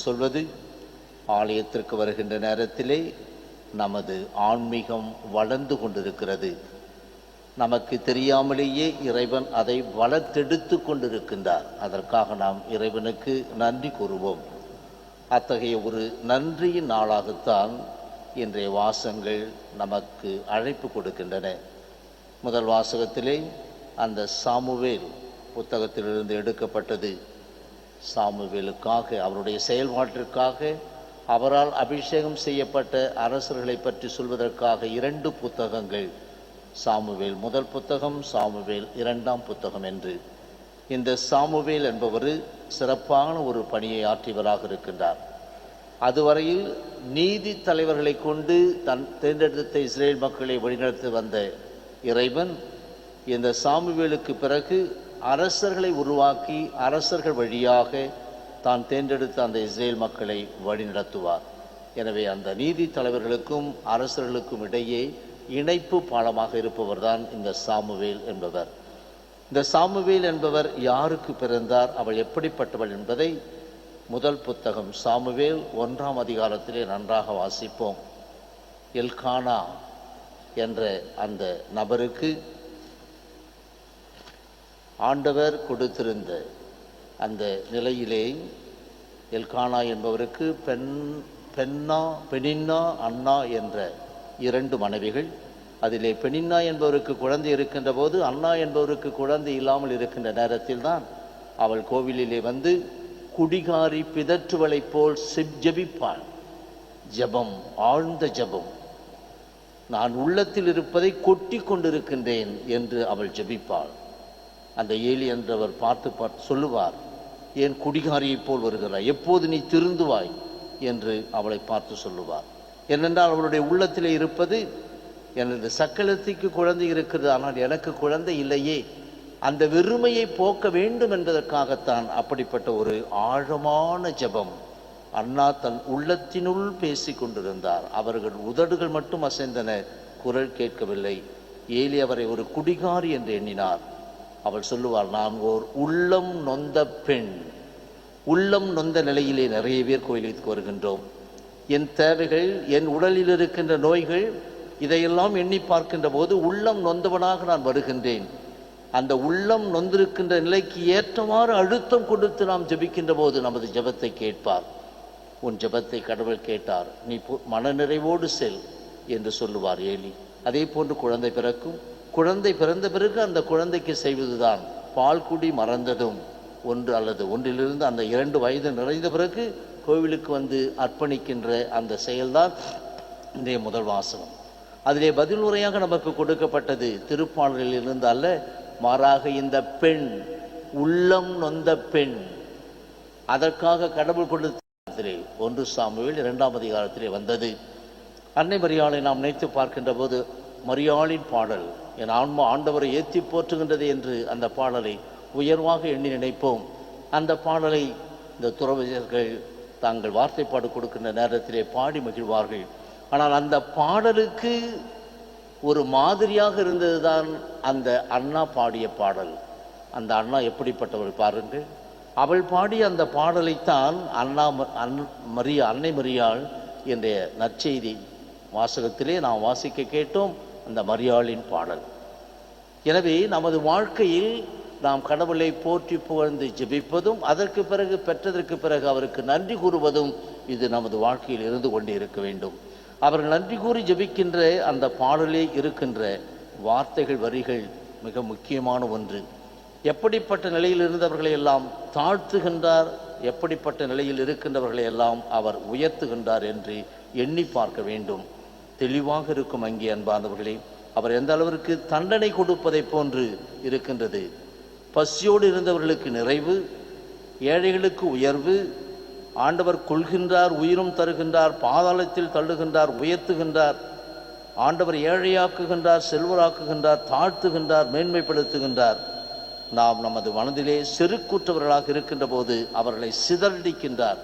சொல்வது, ஆலயத்திற்கு வருகின்ற நேரத்திலே நமது ஆன்மீகம் வளர்ந்து கொண்டிருக்கிறது. நமக்கு தெரியாமலேயே இறைவன் அதை வளர்த்தெடுத்து கொண்டிருக்கின்றார். அதற்காக நாம் இறைவனுக்கு நன்றி கூறுவோம். அத்தகைய ஒரு நன்றியின் நாளாகத்தான் இன்றைய வாசகங்கள் நமக்கு அழைப்பு கொடுக்கின்றன. முதல் வாசகத்திலே அந்த சாமுவேல் புத்தகத்திலிருந்து எடுக்கப்பட்டது. சாமுவேலுக்காக, அவருடைய செயல்பாட்டிற்காக, அவரால் அபிஷேகம் செய்யப்பட்ட அரசர்களை பற்றி சொல்வதற்காக 2 புத்தகங்கள், சாமுவேல் முதல் புத்தகம், சாமுவேல் 2ஆம் புத்தகம் என்று. இந்த சாமுவேல் என்பவர் சிறப்பான ஒரு பணியை ஆற்றியவராக இருக்கின்றார். அதுவரையில் நீதி தலைவர்களை கொண்டு தேர்ந்தெடுத்த இஸ்ரேல் மக்களை வழிநடத்தி வந்த இறைவன் இந்த சாமுவேலுக்கு பிறகு அரசர்களை உருவாக்கி அரசர்கள் வழியாக தான் தேர்ந்தெடுத்த அந்த இஸ்ரேல் மக்களை வழிநடத்துவார். எனவே அந்த நீதி தலைவர்களுக்கும் அரசர்களுக்கும் இடையே இணைப்பு பாலமாக இருப்பவர் தான் இந்த சாமுவேல் என்பவர். இந்த சாமுவேல் என்பவர் யாருக்கு பிறந்தார், அவள் எப்படிப்பட்டவள் என்பதை முதல் புத்தகம் சாமுவேல் 1ஆம் அதிகாரத்திலே நன்றாக வாசிப்போம். எல்கானா என்ற அந்த நபருக்கு ஆண்டவர் கொடுத்திருந்த அந்த நிலையிலே எல்கானா என்பவருக்கு பெனின்னா அன்னா என்ற 2 மனைவிகள். அதிலே பெனின்னா என்பவருக்கு குழந்தை இருக்கின்ற போது, அன்னா என்பவருக்கு குழந்தை இல்லாமல் இருக்கின்ற நேரத்தில் தான் அவள் கோவிலிலே வந்து குடிகாரி பிதற்றுவளைப் போல் ஜெபிப்பாள். ஜெபம், ஆழ்ந்த ஜெபம். நான் உள்ளத்தில் இருப்பதை கொட்டி கொண்டிருக்கின்றேன் என்று அவள் ஜெபிப்பாள். அந்த ஏலி என்றவர் பார்த்து சொல்லுவார், ஏன் குடிகாரியைப் போல் வருகிறாய், எப்போது நீ திருந்துவாய் என்று அவளை பார்த்து சொல்லுவார். ஏனென்றால் அவளுடைய உள்ளத்திலே இருப்பது, எனது சக்களத்திற்கு குழந்தை இருக்கிறது, ஆனால் எனக்கு குழந்தை இல்லையே, அந்த வெறுமையை போக்க வேண்டும் என்பதற்காகத்தான் அப்படிப்பட்ட ஒரு ஆழமான ஜெபம். அன்னா தன் உள்ளத்தினுள் பேசி கொண்டிருந்தார். அவர்கள் உதடுகள் மட்டும் அசைந்தன, குரல் கேட்கவில்லை. ஏலி அவரை ஒரு குடிகாரி என்று எண்ணினார். அவள் சொல்லுவாள், நான் ஓர் உள்ளம் நொந்த பெண். உள்ளம் நொந்த நிலையிலே நிறைய பேர் கோயிலுக்கு வருகின்றோம். என் தேவைகள், என் உடலில் இருக்கின்ற நோய்கள், இதையெல்லாம் எண்ணி பார்க்கின்ற போது உள்ளம் நொந்தவனாக நான் வருகின்றேன். அந்த உள்ளம் நொந்திருக்கின்ற நிலைக்கு ஏற்றவாறு அழுத்தம் கொடுத்து நாம் ஜெபிக்கின்ற போது நமது ஜெபத்தை கேட்பார். உன் ஜெபத்தை கடவுள் கேட்டார், நீ மனநிறைவோடு செல் என்று சொல்லுவார் ஏலி. அதே போன்று குழந்தை பிறக்கும். குழந்தை பிறந்த பிறகு அந்த குழந்தைக்கு செய்வதுதான் பால் குடி மறந்ததும் 1 அல்லது 1லிருந்து அந்த 2 வயது நிறைந்த பிறகு கோவிலுக்கு வந்து அர்ப்பணிக்கின்ற அந்த செயல்தான் இன்றைய முதல் வாசகம். அதிலே பதில் உரையாக நமக்கு கொடுக்கப்பட்டது திருப்பாடலிலிருந்து அல்ல, மாறாக இந்த பெண், உள்ளம் நொந்த பெண், அதற்காக கடவுள் கொடுத்த 1 சாமுவேல் 2ஆம் அதிகாரத்திலே வந்தது. அன்னை மரியாளை நாம் நினைத்து பார்க்கின்ற போது மரியாளின் பாடல், என் ஆன்மா ஆண்டவரை ஏற்றி போற்றுகின்றது என்று அந்த பாடலை உயர்வாக எண்ணி நினைப்போம். அந்த பாடலை இந்த துறவியர்கள் தாங்கள் வார்த்தைப்பாடு கொடுக்கின்ற நேரத்திலே பாடி மகிழ்வார்கள். ஆனால் அந்த பாடலுக்கு ஒரு மாதிரியாக இருந்ததுதான் அந்த அண்ணா பாடிய பாடல். அந்த அண்ணா எப்படிப்பட்டவள் பாருங்கள். அவள் பாடிய அந்த பாடலைத்தான் அன்னை மரியாள் என்ற நற்செய்தி வாசகத்திலே நாம் வாசிக்க கேட்டோம், அந்த மரியாளின் பாடல். எனவே நமது வாழ்க்கையில் நாம் கடவுளை போற்றி புகழ்ந்து ஜெபிப்பதும், அதற்கு பிறகு பெற்றதற்கு பிறகு அவருக்கு நன்றி கூறுவதும் இது நமது வாழ்க்கையில் இருந்து கொண்டே இருக்க வேண்டும். அவர்கள் நன்றி கூறி ஜெபிக்கின்ற அந்த பாடலே இருக்கின்ற வார்த்தைகள், வரிகள் மிக முக்கியமான ஒன்று. எப்படிப்பட்ட நிலையில் இருந்தவர்களை எல்லாம் தாழ்த்துகின்றார், எப்படிப்பட்ட நிலையில் இருக்கின்றவர்களை எல்லாம் அவர் உயர்த்துகின்றார் என்று எண்ணி பார்க்க வேண்டும். தெளிவாக இருக்கும் அங்கே அன்பானவர்களே. அவர் எந்த அளவிற்கு தண்டனை கொடுப்பதை போன்று இருக்கின்றது. பசியோடு இருந்தவர்களுக்கு நிறைவு, ஏழைகளுக்கு உயர்வு. ஆண்டவர் கொள்கின்றார், உயிரும் தருகின்றார், பாதாளத்தில் தள்ளுகின்றார், உயர்த்துகின்றார். ஆண்டவர் ஏழையாக்குகின்றார், செல்வராக்குகின்றார், தாழ்த்துகின்றார், மேன்மைப்படுத்துகின்றார். நாம் நமது மனதிலே செருக்குற்றவர்களாக இருக்கின்ற போது அவர்களை சிதறடிக்கின்றார்,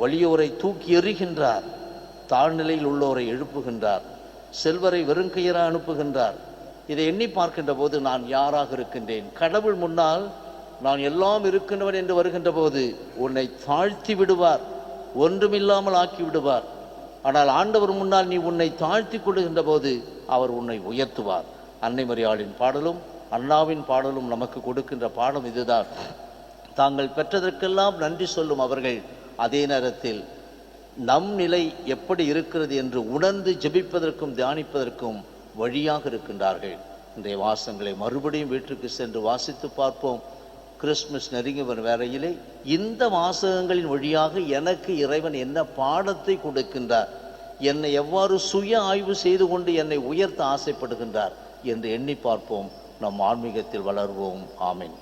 வலியோரை தூக்கி எறிகின்றார், தாழ்நிலையில் உள்ளோரை எழுப்புகின்றார், செல்வரை வெறுங்கையராக அனுப்புகின்றார். இதை எண்ணி பார்க்கின்ற போது நான் யாராக இருக்கின்றேன்? கடவுள் முன்னால் நான் எல்லாம் இருக்கின்றவன் என்று வருகின்ற போது உன்னை தாழ்த்தி விடுவார். ஒன்றுமில்லாமல் ஆக்கி விடுவார். ஆனால் ஆண்டவர் முன்னால் நீ உன்னை தாழ்த்தி கொள்கின்ற போது அவர் உன்னை உயர்த்துவார். அன்னை மரியாளின் பாடலும் அண்ணாவின் பாடலும் நமக்கு கொடுக்கின்ற பாடம் இதுதான். தாங்கள் பெற்றதற்கெல்லாம் நன்றி சொல்லும் அவர்கள் அதே நேரத்தில் நம் நிலை எப்படி இருக்கிறது என்று உணர்ந்து ஜெபிப்பதற்கும் தியானிப்பதற்கும் வழியாக இருக்கின்றார்கள். இன்றைய வாசங்களை மறுபடியும் வீட்டுக்கு சென்று வாசித்து பார்ப்போம். கிறிஸ்துமஸ் நெருங்கி வரும் வேளையிலே இந்த வாசகங்களின் வழியாக எனக்கு இறைவன் என்ன பாடத்தை கொடுக்கின்றார், என்னை எவ்வாறு சுய ஆய்வு செய்து கொண்டு என்னை உயர்த்த ஆசைப்படுகின்றார் என்று எண்ணி பார்ப்போம். நம் ஆன்மீகத்தில் வளர்வோம். ஆமென்.